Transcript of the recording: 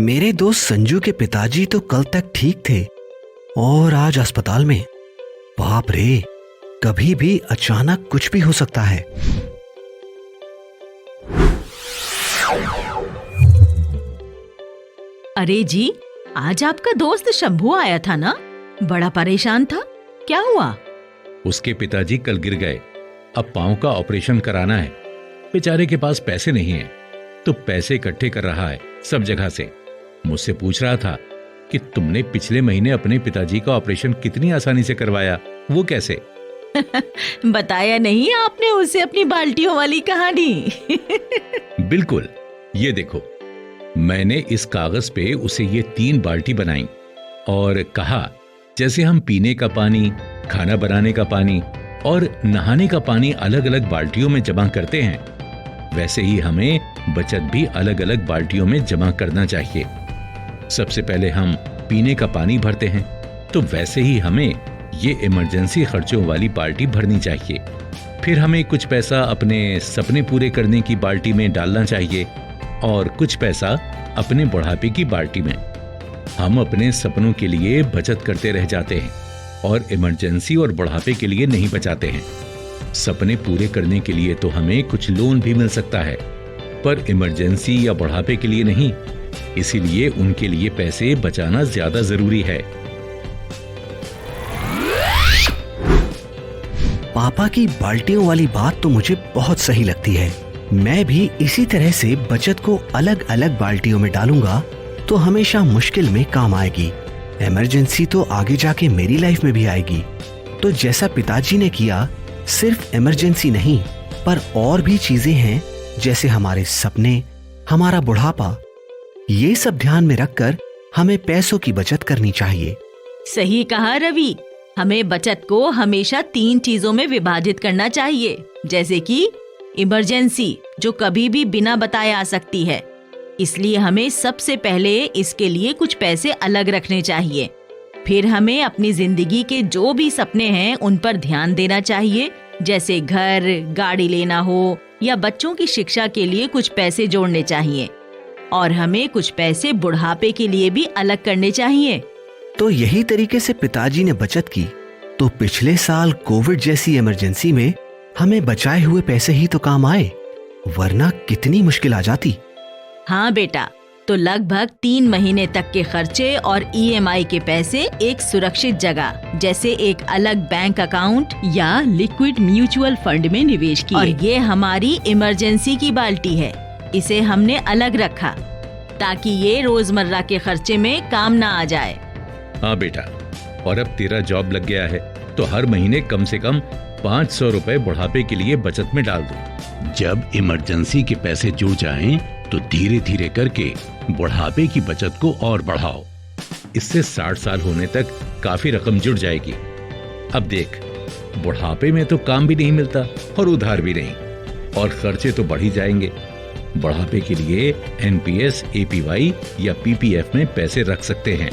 मेरे दोस्त संजू के पिताजी तो कल तक ठीक थे और आज अस्पताल में। बाप रे, कभी भी अचानक कुछ भी हो सकता है। अरे जी, आज आपका दोस्त शंभू आया था ना? बड़ा परेशान था, क्या हुआ? उसके पिताजी कल गिर गए। अब पांव का ऑपरेशन कराना है। बेचारे के पास पैसे नहीं है, तो पैसे इकट्ठे कर रहा है सब जगह से। मुझसे पूछ रहा था कि तुमने पिछले महीने अपने पिताजी का ऑपरेशन कितनी आसानी से करवाया, वो कैसे? बताया नहीं आपने उसे अपनी बाल्टियों वाली कहानी? बिल्कुल, ये देखो, मैंने इस कागज पे उसे ये 3 बाल्टी बनाई और कहा जैसे हम पीने का पानी, खाना बनाने का पानी और नहाने का पानी अलग अलग बाल्टियों में जमा करते हैं, वैसे ही हमें बचत भी अलग अलग बाल्टियों में जमा करना चाहिए। सबसे पहले हम पीने का पानी भरते हैं, तो वैसे ही हमें ये इमरजेंसी खर्चों वाली बाल्टी भरनी चाहिए। फिर हमें कुछ पैसा अपने सपने पूरे करने की बाल्टी में डालना चाहिए और कुछ पैसा अपने बुढ़ापे की बाल्टी में। हम अपने सपनों के लिए बचत करते रह जाते हैं और इमरजेंसी और बुढ़ापे के लिए नहीं बचाते हैं। सपने पूरे करने के लिए तो हमें कुछ लोन भी मिल सकता है, पर इमरजेंसी या बुढ़ापे के लिए नहीं। इसीलिए उनके लिए पैसे बचाना ज्यादा जरूरी है। पापा की बाल्टियों वाली बात तो मुझे बहुत सही लगती है। मैं भी इसी तरह से बचत को अलग अलग बाल्टियों में डालूंगा तो हमेशा मुश्किल में काम आएगी। इमरजेंसी तो आगे जाके मेरी लाइफ में भी आएगी। तो जैसा पिताजी ने किया, सिर्फ इमरजेंसी नहीं पर और भी चीजें हैं, जैसे हमारे सपने, हमारा बुढ़ापा, ये सब ध्यान में रखकर हमें पैसों की बचत करनी चाहिए। सही कहा रवि, हमें बचत को हमेशा 3 चीजों में विभाजित करना चाहिए, जैसे कि इमरजेंसी जो कभी भी बिना बताए आ सकती है, इसलिए हमें सबसे पहले इसके लिए कुछ पैसे अलग रखने चाहिए। फिर हमें अपनी जिंदगी के जो भी सपने हैं उन पर ध्यान देना चाहिए, जैसे घर, गाड़ी लेना हो या बच्चों की शिक्षा के लिए कुछ पैसे जोड़ने चाहिए। और हमें कुछ पैसे बुढ़ापे के लिए भी अलग करने चाहिए। तो यही तरीके से पिताजी ने बचत की, तो पिछले साल कोविड जैसी इमरजेंसी में हमें बचाए हुए पैसे ही तो काम आए, वरना कितनी मुश्किल आ जाती। हाँ बेटा, तो लगभग 3 महीने तक के खर्चे और EMI के पैसे एक सुरक्षित जगह जैसे एक अलग बैंक अकाउंट या लिक्विड म्यूचुअल फंड में निवेश किए। और ये हमारी इमरजेंसी की बाल्टी है, इसे हमने अलग रखा ताकि ये रोजमर्रा के खर्चे में काम ना आ जाए। हाँ बेटा, और अब तेरा जॉब लग गया है तो हर महीने कम से कम 500 रुपए बुढ़ापे के लिए बचत में डाल दो। जब इमरजेंसी के पैसे जुड़ जाएं, तो धीरे धीरे करके बुढ़ापे की बचत को और बढ़ाओ। इससे 60 साल होने तक काफी रकम जुड़ जाएगी। अब देख, बुढ़ापे में तो काम भी नहीं मिलता और उधार भी नहीं, और खर्चे तो बढ़ ही जाएंगे। बुढ़ापे के लिए NPS, APY या PPF में पैसे रख सकते हैं।